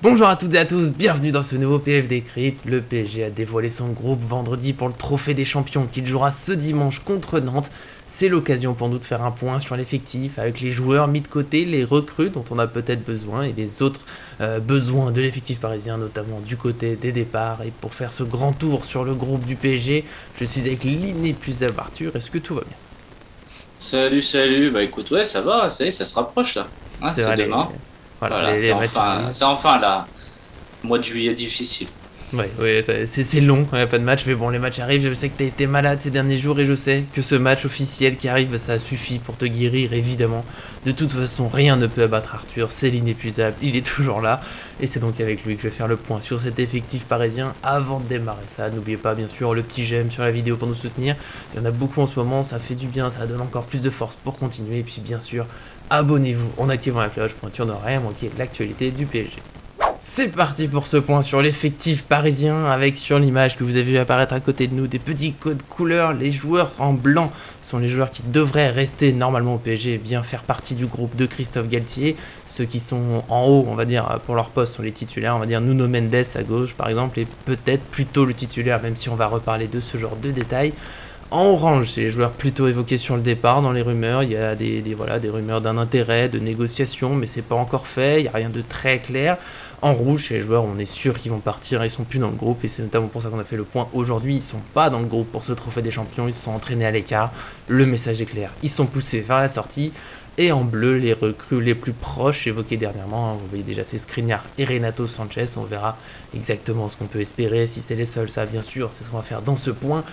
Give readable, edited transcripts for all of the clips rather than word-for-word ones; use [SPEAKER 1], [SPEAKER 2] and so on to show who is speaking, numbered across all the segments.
[SPEAKER 1] Bonjour à toutes et à tous, bienvenue dans ce nouveau PF Décrypte. Le PSG a dévoilé son groupe vendredi pour le Trophée des Champions qu'il jouera ce dimanche contre Nantes. C'est l'occasion pour nous de faire un point sur l'effectif avec les joueurs mis de côté, les recrues dont on a peut-être besoin et les autres besoins de l'effectif parisien, notamment du côté des départs. Et pour faire ce grand tour sur le groupe du PSG, je suis avec l'inépuisable Arthur. Est-ce que tout va bien?
[SPEAKER 2] Salut, bah écoute, ouais, ça va, ça y est, ça se rapproche là. Hein, c'est demain. Voilà, c'est enfin là. Mois de juillet difficile.
[SPEAKER 1] Ouais, c'est long quand il n'y a pas de match, mais bon, les matchs arrivent. Je sais que tu as été malade ces derniers jours et je sais que ce match officiel qui arrive, ça suffit pour te guérir, évidemment. De toute façon, rien ne peut abattre Arthur, c'est l'inépuisable, il est toujours là. Et c'est donc avec lui que je vais faire le point sur cet effectif parisien avant de démarrer ça. N'oubliez pas, bien sûr, le petit j'aime sur la vidéo pour nous soutenir. Il y en a beaucoup en ce moment, ça fait du bien, ça donne encore plus de force pour continuer. Et puis, bien sûr, abonnez-vous en activant la cloche pour ne rien manquer de l'actualité du PSG. C'est parti pour ce point sur l'effectif parisien avec sur l'image que vous avez vu apparaître à côté de nous des petits codes couleurs. Les joueurs en blanc sont les joueurs qui devraient rester normalement au PSG et bien faire partie du groupe de Christophe Galtier. Ceux qui sont en haut, on va dire, pour leur poste sont les titulaires, on va dire Nuno Mendes à gauche par exemple et peut-être plutôt le titulaire même si on va reparler de ce genre de détails. En orange, c'est les joueurs plutôt évoqués sur le départ dans les rumeurs. Il y a des rumeurs d'un intérêt, de négociation, mais c'est pas encore fait. Il n'y a rien de très clair. En rouge, c'est les joueurs, on est sûr qu'ils vont partir. Ils sont plus dans le groupe et c'est notamment pour ça qu'on a fait le point aujourd'hui. Ils sont pas dans le groupe pour ce trophée des champions. Ils se sont entraînés à l'écart. Le message est clair. Ils sont poussés vers la sortie. Et en bleu, les recrues les plus proches évoquées dernièrement. Vous voyez déjà c'est Skriniar et Renato Sanchez. On verra exactement ce qu'on peut espérer. Si c'est les seuls, ça bien sûr, c'est ce qu'on va faire dans ce point.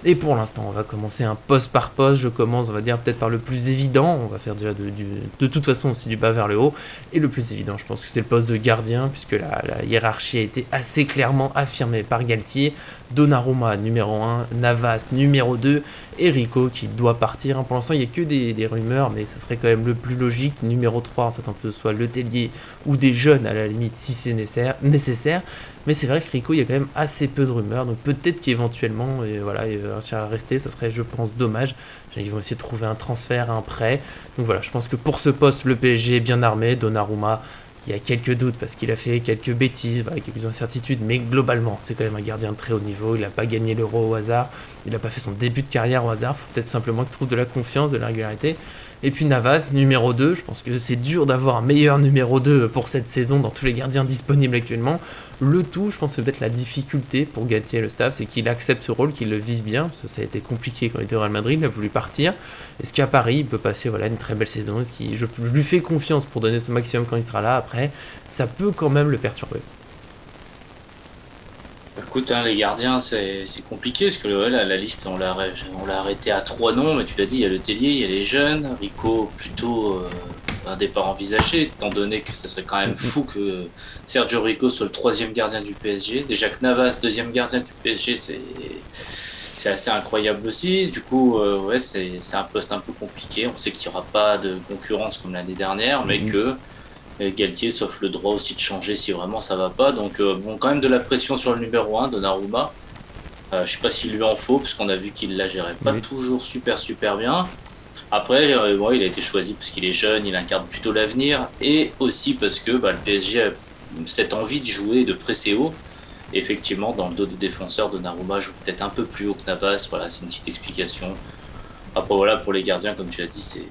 [SPEAKER 1] Et pour l'instant, on va commencer un poste par poste. Je commence, on va dire, peut-être par le plus évident. On va faire déjà de toute façon aussi du bas vers le haut. Et le plus évident, je pense que c'est le poste de gardien, puisque la hiérarchie a été assez clairement affirmée par Galtier. Donnarumma numéro 1, Navas numéro 2, et Rico qui doit partir. Pour l'instant, il n'y a que des rumeurs, mais ça serait quand même le plus logique. Numéro 3, on s'attend que ce soit Le Tellier ou des jeunes à la limite si c'est nécessaire. Mais c'est vrai que Rico, il y a quand même assez peu de rumeurs, donc peut-être qu'éventuellement, il va rester, ça serait, je pense, dommage. Ils vont essayer de trouver un transfert, un prêt. Donc voilà, je pense que pour ce poste, le PSG est bien armé. Donnarumma, il y a quelques doutes parce qu'il a fait quelques bêtises, quelques incertitudes, mais globalement, c'est quand même un gardien de très haut niveau. Il n'a pas gagné l'Euro au hasard, il n'a pas fait son début de carrière au hasard. Il faut peut-être simplement qu'il trouve de la confiance, de la régularité. Et puis Navas, numéro 2, je pense que c'est dur d'avoir un meilleur numéro 2 pour cette saison dans tous les gardiens disponibles actuellement. Le tout, je pense que c'est peut-être la difficulté pour Galtier et le staff, c'est qu'il accepte ce rôle, qu'il le vise bien, parce que ça a été compliqué quand il était au Real Madrid, il a voulu partir. Est-ce qu'à Paris, il peut passer une très belle saison? Je lui fais confiance pour donner ce maximum quand il sera là. Après, ça peut quand même le perturber.
[SPEAKER 2] Écoute, les gardiens, c'est compliqué parce que la liste, on l'a arrêté à 3 noms, mais tu l'as dit, il y a Le Tellier, il y a les jeunes, Rico plutôt un départ envisagé, étant donné que ça serait quand même fou que Sergio Rico soit le 3e gardien du PSG. Déjà que Navas, 2e gardien du PSG, c'est assez incroyable aussi. Du coup, ouais, c'est un poste un peu compliqué. On sait qu'il n'y aura pas de concurrence comme l'année dernière, mais que Galtier s'offre le droit aussi de changer si vraiment ça va pas. Donc bon, quand même de la pression sur le numéro 1, Donnarumma. Je sais pas s'il lui en faut, parce qu'on a vu qu'il la gérait pas toujours super bien. Après, bon, il a été choisi parce qu'il est jeune, il incarne plutôt l'avenir, et aussi parce que le PSG a cette envie de jouer et de presser haut. Et effectivement, dans le dos des défenseurs, Donnarumma joue peut-être un peu plus haut que Navas. Voilà, c'est une petite explication. Après voilà, pour les gardiens, comme tu l'as dit,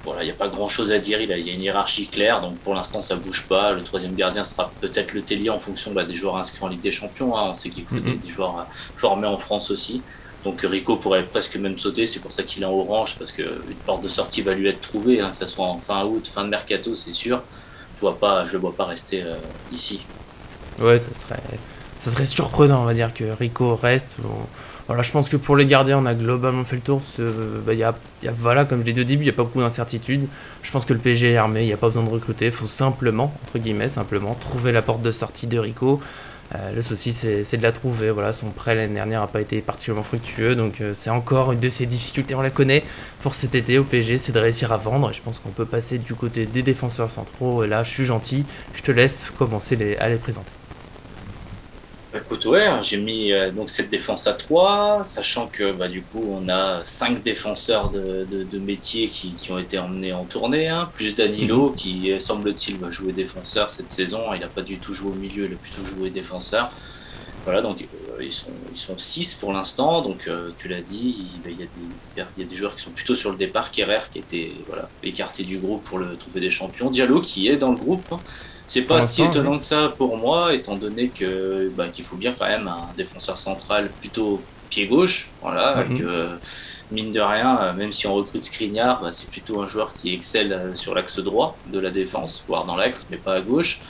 [SPEAKER 2] voilà, il n'y a pas grand chose à dire, il y a une hiérarchie claire, donc pour l'instant ça bouge pas. Le 3e gardien sera peut-être Le Tellier en fonction des joueurs inscrits en Ligue des Champions, on sait qu'il faut des joueurs formés en France aussi. Donc Rico pourrait presque même sauter, c'est pour ça qu'il est en orange, parce qu'une porte de sortie va lui être trouvée, que ça soit en fin août, fin de mercato, c'est sûr. Je le vois pas rester ici.
[SPEAKER 1] Ouais, ça serait surprenant, on va dire, que Rico reste. Voilà, je pense que pour les gardiens, on a globalement fait le tour. Voilà, comme je l'ai dit au début, il n'y a pas beaucoup d'incertitudes. Je pense que le PSG est armé, il n'y a pas besoin de recruter. Il faut simplement, entre guillemets, trouver la porte de sortie de Rico. Le souci, c'est de la trouver. Voilà, son prêt l'année dernière n'a pas été particulièrement fructueux. Donc c'est encore une de ces difficultés, on la connaît. Pour cet été au PSG, c'est de réussir à vendre. Et je pense qu'on peut passer du côté des défenseurs centraux. Et là, je suis gentil, je te laisse commencer à les présenter.
[SPEAKER 2] Écoute, ouais, j'ai mis donc cette défense à 3, sachant que bah, du coup on a 5 défenseurs de métier qui ont été emmenés en tournée, hein, plus
[SPEAKER 1] Mhm.
[SPEAKER 2] Danilo qui semble-t-il va jouer défenseur cette saison. Il n'a pas du tout joué au milieu, il a plutôt joué défenseur. Voilà, donc ils sont 6 pour l'instant, donc tu l'as dit, il y a des joueurs qui sont plutôt sur le départ. Kerrer qui était voilà, écarté du groupe pour le Trophée des Champions, Diallo qui est dans le groupe, hein. C'est
[SPEAKER 1] Pour
[SPEAKER 2] pas si
[SPEAKER 1] l'instant, oui.
[SPEAKER 2] étonnant que ça pour moi, étant donné que bah, qu'il faut bien quand même un défenseur central plutôt pied gauche, voilà, et
[SPEAKER 1] Mhm.
[SPEAKER 2] que mine de rien, même si on recrute Skriniar, bah, c'est plutôt un joueur qui excelle sur l'axe droit de la défense, voire dans l'axe, mais pas à gauche.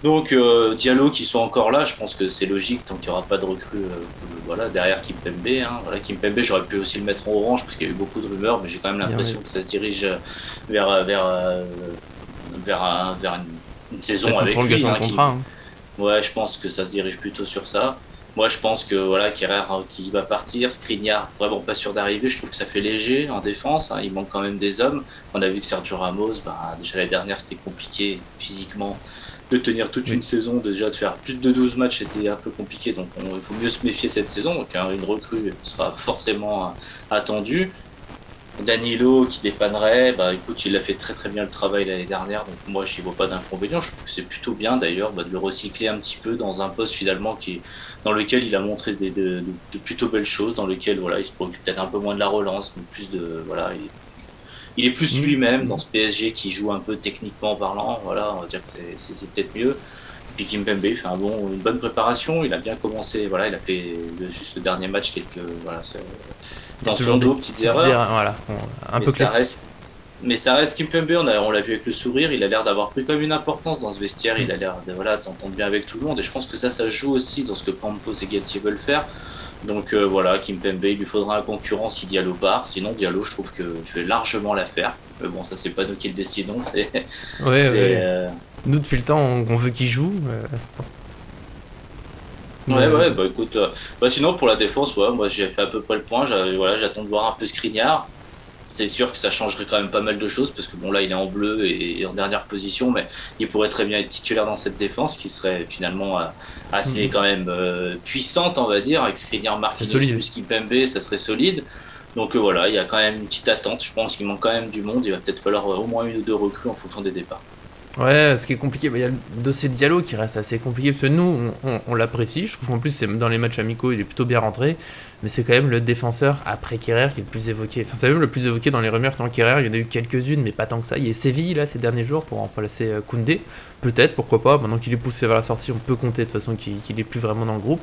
[SPEAKER 2] Donc Diallo qui sont encore là, je pense que c'est logique tant qu'il n'y aura pas de recrue voilà, derrière Kimpembe, hein. Voilà, Kimpembe, j'aurais pu aussi le mettre en orange parce qu'il y a eu beaucoup de rumeurs, mais j'ai quand même
[SPEAKER 1] Il y en a eu.
[SPEAKER 2] l'impression que ça se dirige vers une saison
[SPEAKER 1] Peut-être une
[SPEAKER 2] avec lui,
[SPEAKER 1] prolongation de
[SPEAKER 2] hein,
[SPEAKER 1] contrat, hein.
[SPEAKER 2] ouais, je pense que ça se dirige plutôt sur ça. Moi, je pense que voilà, Kerrer qui va partir, Skriniar vraiment pas sûr d'arriver. Je trouve que ça fait léger en défense, hein. Il manque quand même des hommes. On a vu que Sergio Ramos, bah, déjà l'année dernière, c'était compliqué physiquement de tenir toute une
[SPEAKER 1] Oui.
[SPEAKER 2] saison. Déjà de faire plus de 12 matchs, c'était un peu compliqué. Donc, il faut mieux se méfier cette saison. Donc, hein, une recrue sera forcément attendue. Danilo qui dépannerait, bah écoute, il a fait très très bien le travail l'année dernière, donc moi j'y vois pas d'inconvénient. Je trouve que c'est plutôt bien d'ailleurs bah, de le recycler un petit peu dans un poste finalement dans lequel il a montré de plutôt belles choses, dans lequel voilà, il se préoccupe peut-être un peu moins de la relance, mais plus de voilà, il est plus
[SPEAKER 1] Mhm.
[SPEAKER 2] lui-même dans
[SPEAKER 1] Mhm.
[SPEAKER 2] ce PSG qui joue un peu techniquement parlant. Voilà, on va dire que c'est peut-être mieux. Puis Kimpembe il fait une bonne préparation. Il a bien commencé. Voilà, il a fait juste le dernier match voilà,
[SPEAKER 1] Il y a
[SPEAKER 2] dans son
[SPEAKER 1] toujours des
[SPEAKER 2] dos, petites
[SPEAKER 1] petites
[SPEAKER 2] erreurs.
[SPEAKER 1] erreurs, voilà, un
[SPEAKER 2] Mais
[SPEAKER 1] peu
[SPEAKER 2] ça
[SPEAKER 1] classique.
[SPEAKER 2] reste, mais ça reste Kimpembe. On l'a vu avec le sourire. Il a l'air d'avoir pris comme une importance dans ce vestiaire. Il
[SPEAKER 1] Mhm.
[SPEAKER 2] a l'air voilà, de s'entendre bien avec tout le monde. Et je pense que ça se joue aussi dans ce que Campos et Galtier veulent faire. Donc voilà, Kimpembe, il lui faudra un concurrent si Diallo part. Sinon, Diallo, je trouve que je vais largement l'affaire. Mais bon, ça, c'est pas nous qui le décidons.
[SPEAKER 1] Ouais,
[SPEAKER 2] C'est,
[SPEAKER 1] ouais. Nous, depuis le temps, on veut qu'il joue.
[SPEAKER 2] Ouais,
[SPEAKER 1] Mais
[SPEAKER 2] ouais, bah écoute, bah sinon pour la défense, ouais, moi j'ai fait à peu près le point. Voilà, j'attends de voir un peu Skriniar. C'est sûr que ça changerait quand même pas mal de choses parce que bon là il est en bleu et en dernière position, mais il pourrait très bien être titulaire dans cette défense qui serait finalement assez
[SPEAKER 1] mhm.
[SPEAKER 2] quand même puissante, on va dire, avec Skriniar,
[SPEAKER 1] C'est
[SPEAKER 2] Marquinhos
[SPEAKER 1] solide.
[SPEAKER 2] plus Kimpembe, ça serait solide. Donc voilà, il y a quand même une petite attente. Je pense qu'il manque quand même du monde. Il va peut-être falloir au moins une ou deux recrues en fonction des départs.
[SPEAKER 1] Ouais, ce qui est compliqué, bah, il y a le dossier de Diallo qui reste assez compliqué parce que nous, on l'apprécie. Je trouve qu'en plus, dans les matchs amicaux, il est plutôt bien rentré. Mais c'est quand même le défenseur après Kerrer qui est le plus évoqué. Enfin, c'est même le plus évoqué dans les rumeurs dans Kerrer. Il y en a eu quelques-unes, mais pas tant que ça. Il y a Séville là ces derniers jours pour remplacer Koundé. Peut-être, pourquoi pas. Maintenant qu'il est poussé vers la sortie, on peut compter de toute façon qu'il est plus vraiment dans le groupe.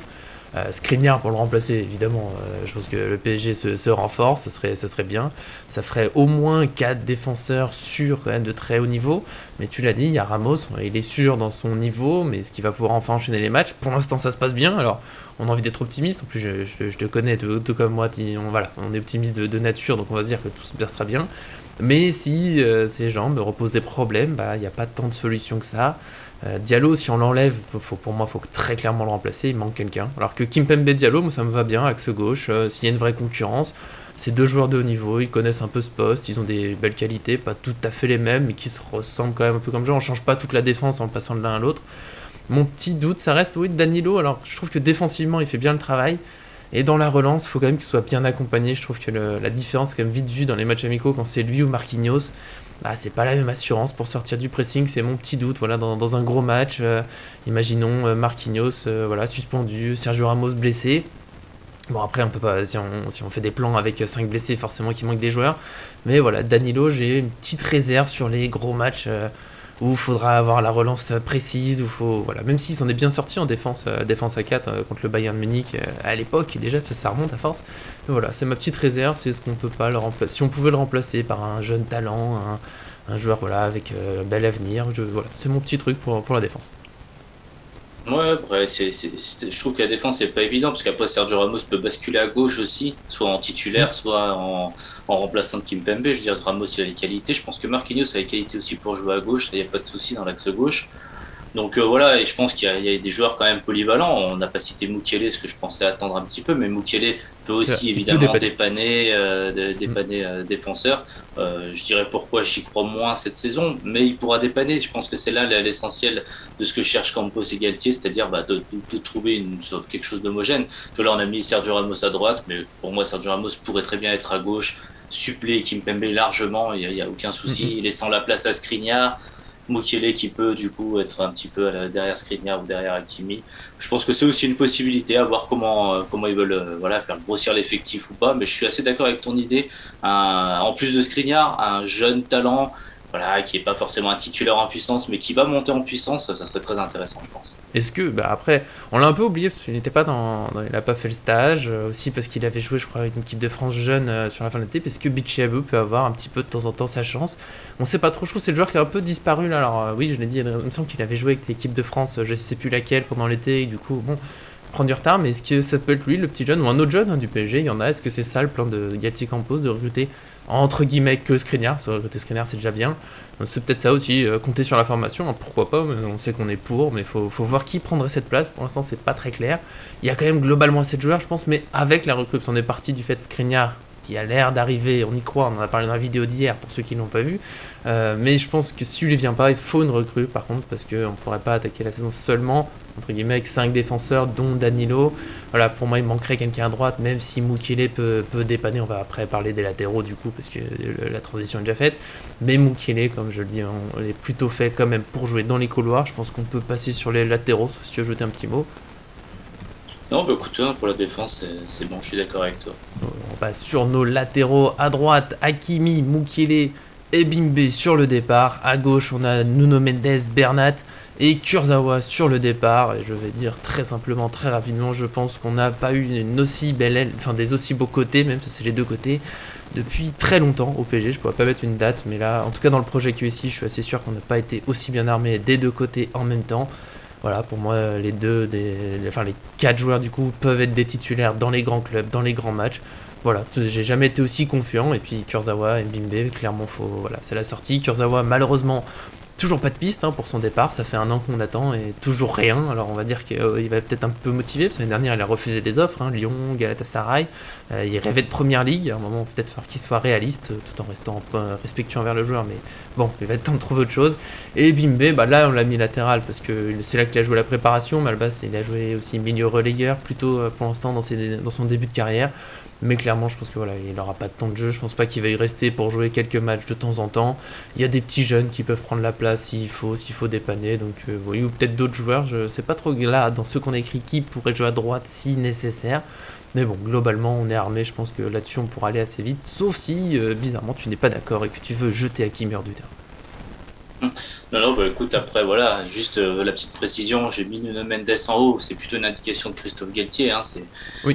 [SPEAKER 1] Skriniar pour le remplacer, évidemment. Je pense que le PSG se renforce, ça serait bien. Ça ferait au moins 4 défenseurs sûrs quand même de très haut niveau. Mais tu l'as dit, il y a Ramos, il est sûr dans son niveau, mais est-ce qu'il va pouvoir enfin enchaîner les matchs? Pour l'instant, ça se passe bien. Alors, on a envie d'être optimiste. En plus, je te connais, tout comme moi, voilà, on est optimiste de nature, donc on va se dire que tout se passera bien. Mais si ces jambes reposent des problèmes, bah, il n'y a pas tant de solutions que ça. Diallo, si on l'enlève, pour moi, il faut très clairement le remplacer. Il manque quelqu'un. Alors que Kimpembe Diallo, moi, ça me va bien, axe gauche. S'il y a une vraie concurrence, c'est deux joueurs de haut niveau. Ils connaissent un peu ce poste. Ils ont des belles qualités, pas tout à fait les mêmes, mais qui se ressemblent quand même un peu comme ça. On change pas toute la défense en passant de l'un à l'autre. Mon petit doute, ça reste, oui, Danilo. Alors, je trouve que défensivement, il fait bien le travail. Et dans la relance, il faut quand même qu'il soit bien accompagné. Je trouve que la différence est quand même vite vue dans les matchs amicaux quand c'est lui ou Marquinhos. Bah, c'est pas la même assurance pour sortir du pressing, c'est mon petit doute. Voilà, dans un gros match, imaginons Marquinhos voilà, suspendu, Sergio Ramos blessé. Bon, après, on peut pas, si on fait des plans avec 5 blessés, forcément qu'il manque des joueurs. Mais voilà, Danilo, j'ai une petite réserve sur les gros matchs où il faudra avoir la relance précise, voilà, même s'il s'en est bien sorti en défense à 4 contre le Bayern Munich à l'époque, déjà, parce que ça remonte à force. Mais voilà, c'est ma petite réserve, c'est ce qu'on peut pas le remplacer. Si on pouvait le remplacer par un jeune talent, un joueur voilà, avec un bel avenir, voilà, c'est mon petit truc pour la défense.
[SPEAKER 2] Ouais, après, je trouve que la défense, c'est pas évident, parce qu'après, Sergio Ramos peut basculer à gauche aussi, soit en
[SPEAKER 1] Mm.
[SPEAKER 2] titulaire, soit en remplaçant de Kimpembe. Je veux dire, Ramos, il a les qualités. Je pense que Marquinhos a les qualités aussi pour jouer à gauche, il n'y a pas de souci dans l'axe gauche. Donc voilà, et je pense qu'il y a des joueurs quand même polyvalents. On n'a pas cité Mukiele, ce que je pensais attendre un petit peu, mais Mukiele peut aussi évidemment dépanner défenseur. Je dirais pourquoi j'y crois moins cette saison, mais il pourra dépanner. Je pense que c'est là l'essentiel de ce que cherche Campos et Galtier, c'est-à-dire de trouver quelque chose d'homogène. Là, on a mis Sergio Ramos à droite, mais pour moi, Sergio Ramos pourrait très bien être à gauche, suppléer Kimpembe largement, il n'y a aucun souci, laissant la place à Skriniar. Mukiele qui peut du coup être un petit peu derrière Skriniar ou derrière Hakimi. Je pense que c'est aussi une possibilité à voir comment ils veulent faire grossir l'effectif ou pas, mais je suis assez d'accord avec ton idée. En plus de Skriniar, un jeune talent qui n'est pas forcément un titulaire en puissance, mais qui va monter en puissance, ça serait très intéressant, je pense.
[SPEAKER 1] Est-ce que, après, on l'a un peu oublié parce qu'il n'était pas il n'a pas fait le stage, aussi parce qu'il avait joué, je crois, avec une équipe de France jeune sur la fin de l'été, parce que Bichiabou peut avoir un petit peu de temps en temps sa chance. On sait pas trop, je trouve que c'est le joueur qui a un peu disparu là. Alors oui, je l'ai dit, il me semble qu'il avait joué avec l'équipe de France, je sais plus laquelle, pendant l'été, et du coup, bon, prend du retard, mais est-ce que ça peut être lui, le petit jeune, ou un autre jeune du PSG, il y en a, est-ce que c'est ça le plan de Galtier Campos, de recruter entre guillemets que Skriniar, parce que recruter Skriniar c'est déjà bien, c'est peut-être ça aussi, compter sur la formation, hein, pourquoi pas, mais on sait qu'on est pour, mais faut voir qui prendrait cette place, pour l'instant c'est pas très clair, il y a quand même globalement assez de joueurs je pense, mais avec la recrue, on est parti du fait de Skriniar, qui a l'air d'arriver, on y croit, on en a parlé dans la vidéo d'hier pour ceux qui ne l'ont pas vu, mais je pense que si lui vient pas, il faut une recrue par contre, parce qu'on ne pourrait pas attaquer la saison seulement, entre guillemets, avec 5 défenseurs, dont Danilo. Voilà, pour moi, il manquerait quelqu'un à droite, même si Mukiele peut dépanner, on va après parler des latéraux du coup, parce que la transition est déjà faite, mais Mukiele, comme je le dis, on est plutôt fait quand même pour jouer dans les couloirs, je pense qu'on peut passer sur les latéraux, si tu veux ajouter un petit mot.
[SPEAKER 2] Non, écoute, pour la défense, c'est bon, je suis d'accord avec toi.
[SPEAKER 1] On passe sur nos latéraux. À droite, Hakimi, Mukiele et Bimbe sur le départ. À gauche, on a Nuno Mendes, Bernat et Kurzawa sur le départ. Et je vais dire très simplement, très rapidement, je pense qu'on n'a pas eu une aussi belle, des aussi beaux côtés, même si c'est les deux côtés, depuis très longtemps au PSG. Je pourrais pas mettre une date, mais là, en tout cas dans le projet QSI, je suis assez sûr qu'on n'a pas été aussi bien armé des deux côtés en même temps. Voilà, pour moi, les 4 joueurs du coup peuvent être des titulaires dans les grands clubs, dans les grands matchs. Voilà, j'ai jamais été aussi confiant. Et puis Kurzawa et Bimbe, clairement, c'est la sortie. Kurzawa, malheureusement, toujours pas de piste pour son départ. Ça fait un an qu'on attend et toujours rien. Alors on va dire qu'il va peut-être un peu motivé, parce que l'année dernière, il a refusé des offres. Lyon, Galatasaray. Il rêvait de première ligue. À un moment, peut-être falloir qu'il soit réaliste, tout en restant respectueux envers le joueur. Mais bon, il va être temps de trouver autre chose. Et Bimbe, là, on l'a mis latéral, parce que c'est là qu'il a joué la préparation. Mais à la base, il a joué aussi milieu relayeur, plutôt pour l'instant dans son début de carrière. Mais clairement, je pense que il n'aura pas de temps de jeu. Je pense pas qu'il va y rester pour jouer quelques matchs de temps en temps. Il y a des petits jeunes qui peuvent prendre la place s'il faut dépanner. Donc, ou peut-être d'autres joueurs. Je sais pas trop là, dans ceux qu'on a écrit, qui pourrait jouer à droite si nécessaire. Mais bon, globalement, on est armé. Je pense que là-dessus, on pourra aller assez vite. Sauf si, bizarrement, tu n'es pas d'accord et que tu veux jeter Hakimi hors du terrain.
[SPEAKER 2] Non, écoute, après, juste la petite précision, j'ai mis Nuno Mendes en haut, c'est plutôt une indication de Christophe Galtier, c'est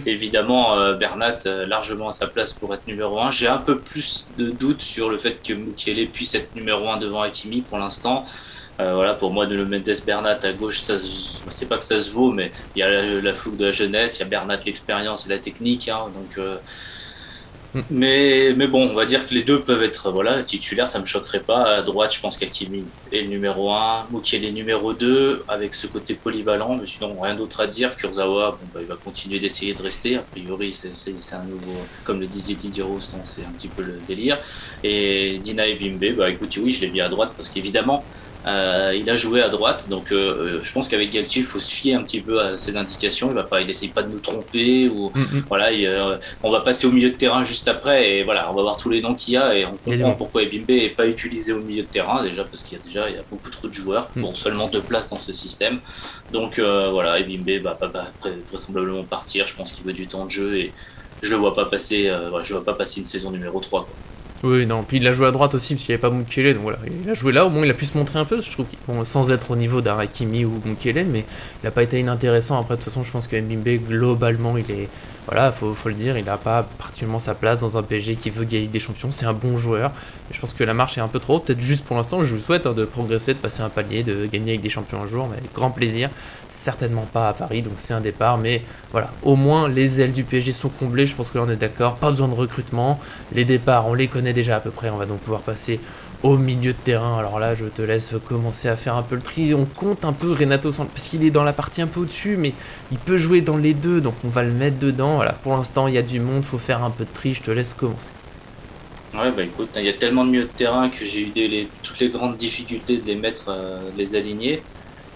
[SPEAKER 2] évidemment Bernat largement à sa place pour être numéro 1. J'ai un peu plus de doutes sur le fait que Mukiele puisse être numéro 1 devant Hakimi pour l'instant. Pour moi, Nuno Mendes, Bernat à gauche, c'est pas que ça se vaut, mais il y a la fougue de la jeunesse, il y a Bernat l'expérience et la technique, Mais bon, on va dire que les deux peuvent être titulaires, ça me choquerait pas. À droite, je pense qu'Hakimi est le numéro 1, Mukiele est numéro 2, avec ce côté polyvalent, mais sinon rien d'autre à dire. Kurzawa, il va continuer d'essayer de rester, a priori c'est un nouveau, comme le disait Didier Roustan, c'est un petit peu le délire. Et Dina et Bimbe, écoute, oui, je l'ai mis à droite, parce qu'évidemment, il a joué à droite, donc je pense qu'avec Galtier il faut se fier un petit peu à ses indications. Il essaye pas de nous tromper ou on va passer au milieu de terrain juste après et on va voir tous les noms qu'il y a et on comprend pourquoi Bimbe est pas utilisé au milieu de terrain, déjà parce qu'il y a beaucoup trop de joueurs pour seulement 2 places dans ce système. Donc et Bimbe après vraisemblablement partir. Je pense qu'il veut du temps de jeu et je le vois pas passer une saison numéro 3 quoi.
[SPEAKER 1] Oui, non, puis il a joué à droite aussi, parce qu'il n'y avait pas Mukiele, donc il a joué là, au moins il a pu se montrer un peu, je trouve, sans être au niveau d'un Hakimi ou Mukiele, mais il n'a pas été inintéressant. Après, de toute façon, je pense que Mbimbe, globalement, il est, faut le dire, il n'a pas particulièrement sa place dans un PSG qui veut gagner des champions, c'est un bon joueur, mais je pense que la marche est un peu trop haute, peut-être juste pour l'instant, je vous souhaite de progresser, de passer un palier, de gagner avec des champions un jour, mais avec grand plaisir, certainement pas à Paris, donc c'est un départ, mais au moins les ailes du PSG sont comblées, je pense que là on est d'accord, pas besoin de recrutement, les départs, on les connaît déjà à peu près, on va donc pouvoir passer Au milieu de terrain, alors là je te laisse commencer à faire un peu le tri, on compte un peu Renato Sanches, parce qu'il est dans la partie un peu au-dessus, mais il peut jouer dans les deux, donc on va le mettre dedans. Voilà, pour l'instant il y a du monde, faut faire un peu de tri, je te laisse commencer.
[SPEAKER 2] Ouais, bah écoute, il y a tellement de milieux de terrain que j'ai eu toutes les grandes difficultés de les mettre, de les aligner.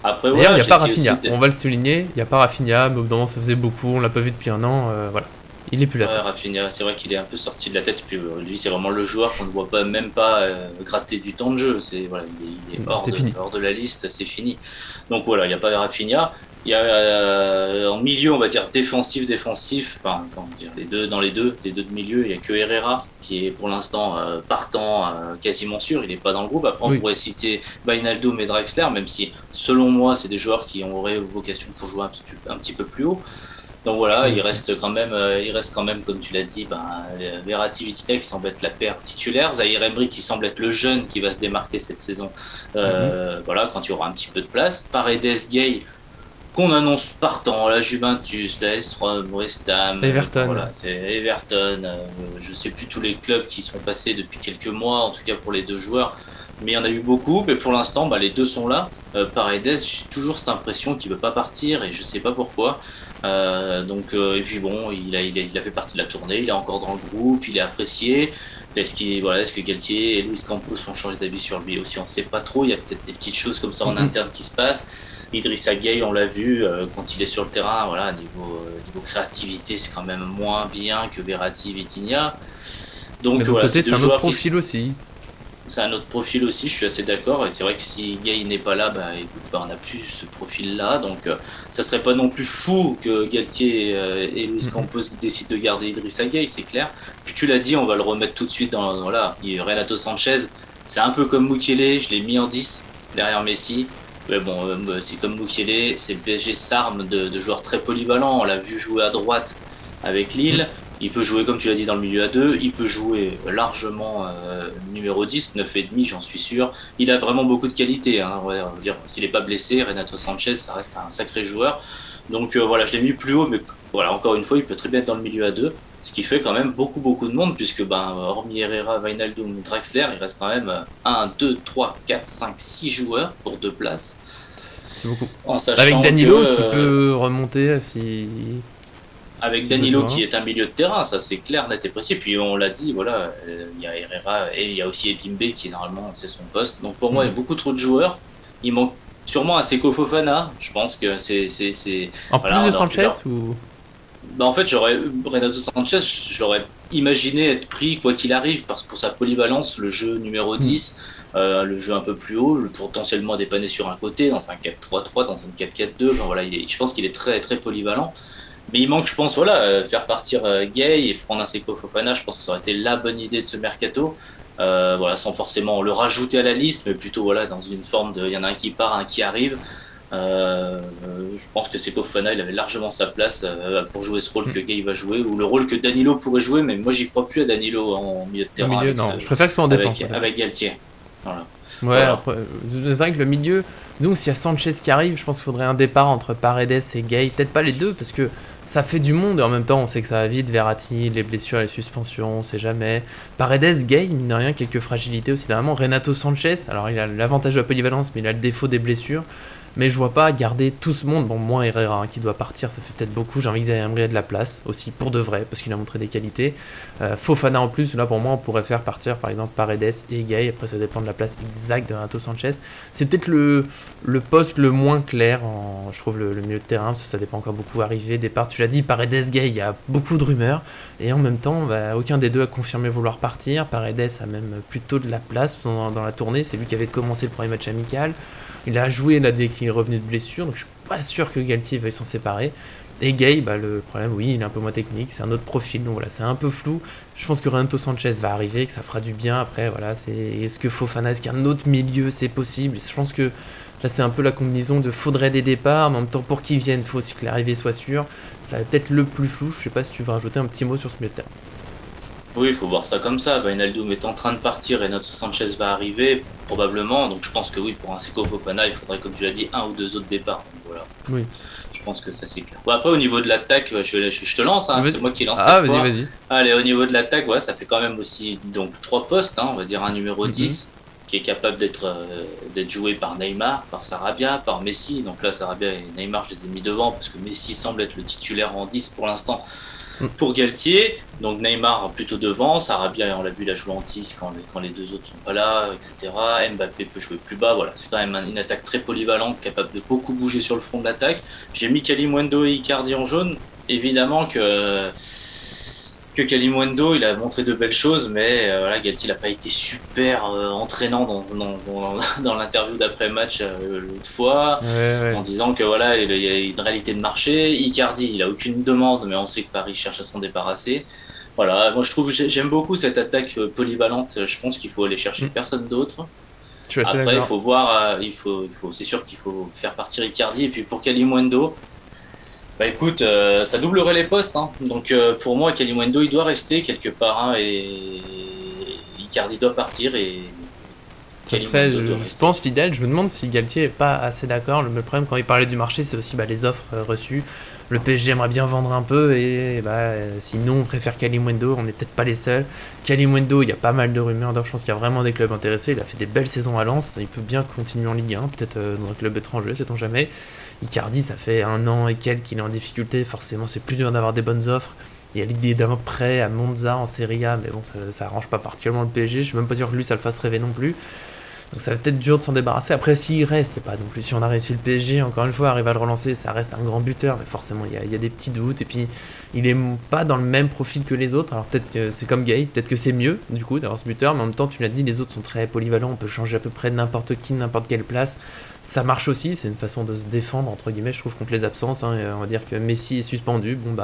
[SPEAKER 2] Après,
[SPEAKER 1] D'ailleurs, il
[SPEAKER 2] voilà,
[SPEAKER 1] n'y a pas
[SPEAKER 2] j'essaie
[SPEAKER 1] Rafinha,
[SPEAKER 2] aussi de...
[SPEAKER 1] on va le souligner, il n'y a pas Rafinha, mais au bout d'un moment ça faisait beaucoup, on l'a pas vu depuis un an, voilà. Il est plus là.
[SPEAKER 2] Ouais, Rafinha, c'est vrai qu'il est un peu sorti de la tête. Puis lui, c'est vraiment le joueur qu'on ne voit pas même pas gratter du temps de jeu. C'est voilà, il est hors de la liste, c'est fini. Donc voilà, il n'y a pas Rafinha. Il y a en milieu, on va dire défensif. Enfin, comment dire, dans les deux de milieu, il y a que Herrera qui est pour l'instant partant, quasiment sûr. Il n'est pas dans le groupe. Après, on pourrait citer Wijnaldum et Draxler, même si selon moi, c'est des joueurs qui auraient vocation pour jouer un petit peu plus haut. Donc voilà, il reste quand même, comme tu l'as dit, Verratti, Vitinha qui semble être la paire titulaire, Zahir Emery qui semble être le jeune qui va se démarquer cette saison. Voilà, quand il y aura un petit peu de place. Paredes, Gay, qu'on annonce partant, la Juventus, la AS Rome, West Ham,
[SPEAKER 1] Everton.
[SPEAKER 2] Voilà, c'est Everton. Je sais plus tous les clubs qui sont passés depuis quelques mois, en tout cas pour les deux joueurs. Mais il y en a eu beaucoup, mais pour l'instant, les deux sont là. Paredes, j'ai toujours cette impression qu'il ne veut pas partir et je ne sais pas pourquoi. Et puis bon, il a fait partie de la tournée, il est encore dans le groupe, il est apprécié. Est-ce que Galtier et Luis Campos ont changé d'avis sur lui aussi? On ne sait pas trop, il y a peut-être des petites choses comme ça en interne qui se passent. Idrissa Gueye, on l'a vu, quand il est sur le terrain, voilà, niveau créativité, c'est quand même moins bien que Verratti, Vitinha. Donc
[SPEAKER 1] mais de
[SPEAKER 2] voilà,
[SPEAKER 1] côté, c'est un autre profil aussi.
[SPEAKER 2] C'est un autre profil aussi, je suis assez d'accord. Et c'est vrai que si Gay n'est pas là, on n'a plus ce profil-là. Donc ça serait pas non plus fou que Galtier et Luis Campos décident de garder Idrissa Gueye, c'est clair. Puis tu l'as dit, on va le remettre tout de suite dans... Voilà, Renato Sanches, c'est un peu comme Mukiele, je l'ai mis en 10 derrière Messi. Mais bon, c'est comme Mukiele, c'est le PSG s'arme de joueurs très polyvalents. On l'a vu jouer à droite avec Lille. Il peut jouer, comme tu l'as dit, dans le milieu à 2. Il peut jouer largement numéro 10, 9,5, j'en suis sûr. Il a vraiment beaucoup de qualité. Hein, on va dire, s'il n'est pas blessé, Renato Sanches, ça reste un sacré joueur. Donc voilà, je l'ai mis plus haut, mais voilà, encore une fois, il peut très bien être dans le milieu à 2. Ce qui fait quand même beaucoup de monde, puisque hormis Herrera, Wijnaldum, Draxler, il reste quand même 1, 2, 3, 4, 5, 6 joueurs pour 2 places.
[SPEAKER 1] C'est beaucoup.
[SPEAKER 2] En sachant
[SPEAKER 1] avec Danilo qui peut remonter si...
[SPEAKER 2] Avec Danilo qui est un milieu de terrain, ça c'est clair, net et précis. Puis on l'a dit, voilà, il y a Herrera et il y a aussi Ebimbe qui normalement c'est son poste. Donc pour moi, il y a beaucoup trop de joueurs. Il manque sûrement un Seko Fofana. Je pense que c'est...
[SPEAKER 1] En plus de Sanchez ou...
[SPEAKER 2] En fait, Renato Sanches, j'aurais imaginé être pris quoi qu'il arrive parce que pour sa polyvalence, le jeu numéro 10, le jeu un peu plus haut, potentiellement dépanné sur un côté, dans un 4-3-3, dans un 4-4-2. Enfin, voilà, je pense qu'il est très très polyvalent. Mais il manque, je pense, faire partir Gay et prendre un Seko Fofana. Je pense que ça aurait été la bonne idée de ce mercato. Voilà, sans forcément le rajouter à la liste, mais plutôt voilà, dans une forme de... Il y en a un qui part, un qui arrive. Je pense que Seko Fofana, il avait largement sa place pour jouer ce rôle que Gay va jouer, ou le rôle que Danilo pourrait jouer, mais moi j'y crois plus à Danilo en milieu de terrain.
[SPEAKER 1] Je préfère que ce soit en défense.
[SPEAKER 2] Avec Galtier. Voilà.
[SPEAKER 1] Ouais, voilà. Après, c'est vrai que le milieu, disons s'il y a Sanchez qui arrive, je pense qu'il faudrait un départ entre Paredes et Gay, peut-être pas les deux, parce que ça fait du monde et en même temps on sait que ça va vite, Verratti, les blessures, les suspensions, on sait jamais. Paredes, Gay, mine de rien, quelques fragilités aussi, vraiment. Renato Sanches, alors il a l'avantage de la polyvalence, mais il a le défaut des blessures. Mais je vois pas garder tout ce monde, bon moins Herrera qui doit partir, ça fait peut-être beaucoup, j'ai envie que Zahir Emery ait de la place aussi pour de vrai, parce qu'il a montré des qualités. Fofana en plus, là pour moi on pourrait faire partir par exemple Paredes et Gay, après ça dépend de la place exacte de Renato Sanches. C'est peut-être le poste le moins clair, je trouve le milieu de terrain, parce que ça dépend encore beaucoup arrivée, départ, tu l'as dit, Paredes, Gay, il y a beaucoup de rumeurs, et en même temps aucun des deux a confirmé vouloir partir, Paredes a même plutôt de la place dans la tournée, c'est lui qui avait commencé le premier match amical. Il a joué là dès qu'il est revenu de blessure, donc je suis pas sûr que Galtier veuille s'en séparer. Et Gay, le problème, oui, il est un peu moins technique, c'est un autre profil, donc voilà, c'est un peu flou. Je pense que Renato Sanches va arriver, que ça fera du bien. Après, voilà, est-ce que Fofana, est-ce qu'un autre milieu, c'est possible? Je pense que là, c'est un peu la combinaison de faudrait des départs, mais en même temps, pour qu'ils viennent, il faut aussi que l'arrivée soit sûre. Ça va peut-être le plus flou, je sais pas si tu veux rajouter un petit mot sur ce milieu de terrain.
[SPEAKER 2] Oui, il faut voir ça comme ça. Wijnaldum est en train de partir et Renato Sanches va arriver, probablement. Donc je pense que oui, pour un Seko Fofana, il faudrait, comme tu l'as dit, 1 ou 2 autres départs. Donc, voilà. Oui. Je pense que ça c'est clair. Bon, après, au niveau de l'attaque, je te lance, hein, c'est moi qui lance cette fois.
[SPEAKER 1] Vas-y.
[SPEAKER 2] Allez, au niveau de l'attaque, ça fait quand même aussi donc 3 postes, hein, on va dire un numéro 10. qui est capable d'être joué par Neymar, par Sarabia, par Messi. Donc là, Sarabia et Neymar, je les ai mis devant parce que Messi semble être le titulaire en 10 pour l'instant pour Galtier. Donc Neymar plutôt devant, Sarabia, on l'a vu, il a joué en 10 quand les deux autres sont pas là, etc. Mbappé peut jouer plus bas. Voilà, c'est quand même une attaque très polyvalente, capable de beaucoup bouger sur le front de l'attaque. J'ai mis Kalimundo et Icardi en jaune. Évidemment que Kalimundo, il a montré de belles choses, mais voilà, Galtier n'a pas été super entraînant dans l'interview d'après-match l'autre fois, en disant que voilà, il y a une réalité de marché. Icardi, il a aucune demande, mais on sait que Paris cherche à s'en débarrasser. Voilà, moi j'aime beaucoup cette attaque polyvalente. Je pense qu'il faut aller chercher personne d'autre. Après, il faut voir, c'est sûr qu'il faut faire partir Icardi. Et puis pour Kalimundo, bah écoute, ça doublerait les postes, hein. Donc pour moi, Kalimundo, il doit rester quelque part, hein, et Icardi doit partir et
[SPEAKER 1] ça serait, je pense, l'idéal. Je me demande si Galtier n'est pas assez d'accord. Le problème, quand il parlait du marché, c'est aussi les offres reçues. Le PSG aimerait bien vendre un peu et sinon on préfère Kalimundo, on n'est peut-être pas les seuls. Kalimundo, il y a pas mal de rumeurs, je pense qu'il y a vraiment des clubs intéressés. Il a fait des belles saisons à Lens, il peut bien continuer en Ligue 1, peut-être dans un club étranger, sait-on jamais. Icardi, ça fait 1 an et quelques qu'il est en difficulté, forcément c'est plus dur d'avoir des bonnes offres. Il y a l'idée d'un prêt à Monza en Serie A, mais bon, ça arrange pas particulièrement le PSG. Je suis même pas sûr que lui ça le fasse rêver non plus. Donc ça va peut-être dur de s'en débarrasser. Après, s'il reste, c'est pas non plus. Si on a réussi le PSG, encore une fois, arrive à le relancer, ça reste un grand buteur, mais forcément, il y a des petits doutes. Et puis, il est pas dans le même profil que les autres. Alors peut-être que c'est comme Gay, peut-être que c'est mieux, du coup, d'avoir ce buteur, mais en même temps, tu l'as dit, les autres sont très polyvalents. On peut changer à peu près n'importe qui, n'importe quelle place. Ça marche aussi, c'est une façon de se défendre, entre guillemets, je trouve, contre les absences. Hein. On va dire que Messi est suspendu. Bon,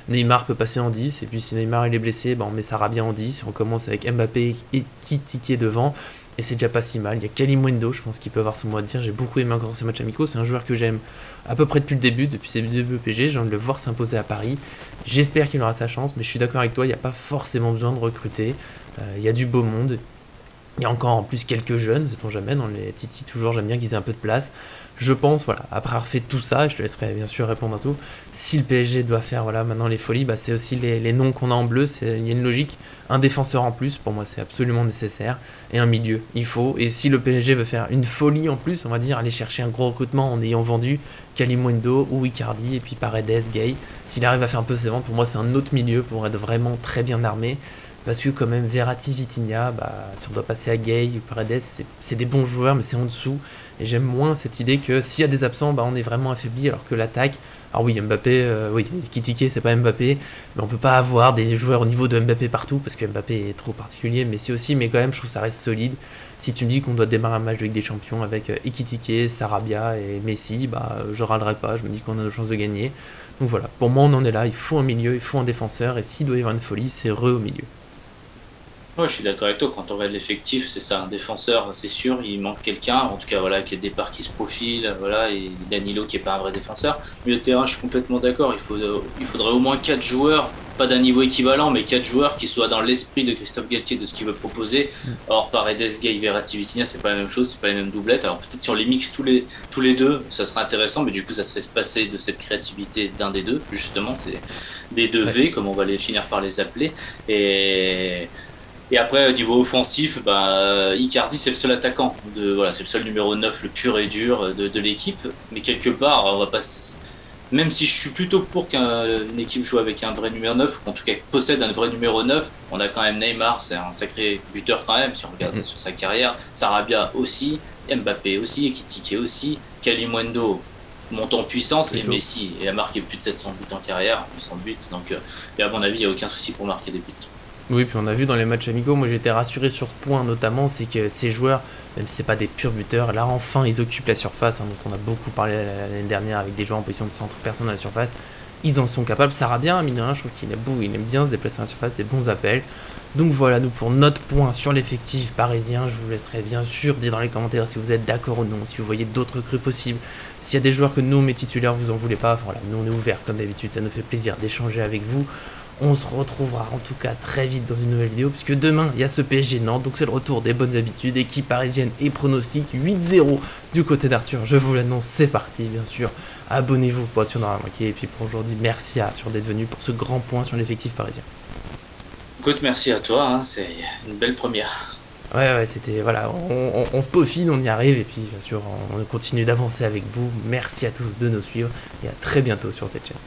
[SPEAKER 1] Neymar peut passer en 10. Et puis, si Neymar il est blessé, on met Sarabia en 10. On commence avec Mbappé et Ekitike devant. Et c'est déjà pas si mal. Il y a Kalimundo, je pense qu'il peut avoir son mot à dire. J'ai beaucoup aimé encore ces matchs amicaux. C'est un joueur que j'aime à peu près depuis le début, depuis ses débuts au PSG. J'ai envie de le voir s'imposer à Paris. J'espère qu'il aura sa chance, mais je suis d'accord avec toi, il n'y a pas forcément besoin de recruter. Il y a du beau monde. Il y a encore en plus quelques jeunes, sait-on jamais, dans les Titi, toujours, j'aime bien qu'ils aient un peu de place. Je pense, voilà, après avoir fait tout ça, je te laisserai bien sûr répondre à tout, si le PSG doit faire maintenant les folies, c'est aussi les noms qu'on a en bleu, il y a une logique. Un défenseur en plus, pour moi c'est absolument nécessaire, et un milieu, il faut. Et si le PSG veut faire une folie en plus, on va dire, aller chercher un gros recrutement en ayant vendu Kalimundo ou Icardi, et puis Paredes, Gay, s'il arrive à faire un peu ses ventes, pour moi c'est un autre milieu pour être vraiment très bien armé. Parce que quand même Verratti, Vitinha, si on doit passer à Gay ou Paredes, c'est des bons joueurs, mais c'est en dessous. Et j'aime moins cette idée que s'il y a des absents, on est vraiment affaibli, alors que l'attaque... Alors oui, Mbappé, Ekitike, c'est pas Mbappé, mais on peut pas avoir des joueurs au niveau de Mbappé partout, parce que Mbappé est trop particulier, Messi aussi, mais quand même, je trouve que ça reste solide. Si tu me dis qu'on doit démarrer un match de Ligue des Champions avec Ekitike, Sarabia et Messi, je râlerai pas, je me dis qu'on a de chances de gagner. Donc voilà, pour moi, on en est là, il faut un milieu, il faut un défenseur, et s'il doit y avoir une folie, c'est au milieu.
[SPEAKER 2] Ouais, je suis d'accord avec toi, quand on regarde l'effectif, c'est ça, un défenseur, c'est sûr, il manque quelqu'un, en tout cas voilà, avec les départs qui se profilent, voilà, et Danilo qui est pas un vrai défenseur. Milieu de terrain, je suis complètement d'accord, il faudrait au moins 4 joueurs, pas d'un niveau équivalent, mais 4 joueurs qui soient dans l'esprit de Christophe Galtier, de ce qu'il veut proposer. Or, Paredes, Gay, Verratti, Vitinha, c'est pas la même chose, c'est pas les mêmes doublettes. Alors peut-être si on les mixe tous les deux, ça serait intéressant, mais du coup ça serait se passer de cette créativité d'un des deux, justement, c'est des 2V, comme on va les finir par les appeler. Et après, au niveau offensif, Icardi, c'est le seul attaquant. C'est le seul numéro 9, le pur et dur de l'équipe. Mais quelque part, on va pas... Même si je suis plutôt pour qu'une équipe joue avec un vrai numéro 9, ou en tout cas possède un vrai numéro 9, on a quand même Neymar, c'est un sacré buteur quand même, si on regarde sur sa carrière. Sarabia aussi, Mbappé aussi, Ekitike aussi, Kalimundo monte en puissance, et Messi a marqué plus de 700 buts en carrière, 800 buts. Donc, à mon avis, il n'y a aucun souci pour marquer des buts.
[SPEAKER 1] Oui, puis on a vu dans les matchs amicaux, moi j'ai été rassuré sur ce point notamment, c'est que ces joueurs, même si c'est pas des purs buteurs, là enfin ils occupent la surface, dont on a beaucoup parlé l'année dernière avec des joueurs en position de centre, personne à la surface, ils en sont capables. Sarabia, mine de rien, je trouve qu'il il aime bien se déplacer à la surface, des bons appels. Donc voilà, nous pour notre point sur l'effectif parisien, je vous laisserai bien sûr dire dans les commentaires si vous êtes d'accord ou non, si vous voyez d'autres recrues possibles, s'il y a des joueurs que nous, mes titulaires, vous en voulez pas, voilà, nous on est ouverts comme d'habitude, ça nous fait plaisir d'échanger avec vous. On se retrouvera en tout cas très vite dans une nouvelle vidéo, puisque demain il y a ce PSG Nantes, donc c'est le retour des bonnes habitudes, équipe parisienne et pronostic 8-0 du côté d'Arthur, je vous l'annonce, c'est parti bien sûr, abonnez-vous pour être sûr d'en manquer, et puis pour aujourd'hui, merci à Arthur d'être venu pour ce grand point sur l'effectif parisien.
[SPEAKER 2] Écoute, merci à toi, c'est une belle première.
[SPEAKER 1] Ouais, c'était, voilà, on se peaufine, on y arrive, et puis bien sûr, on continue d'avancer avec vous. Merci à tous de nous suivre, et à très bientôt sur cette chaîne.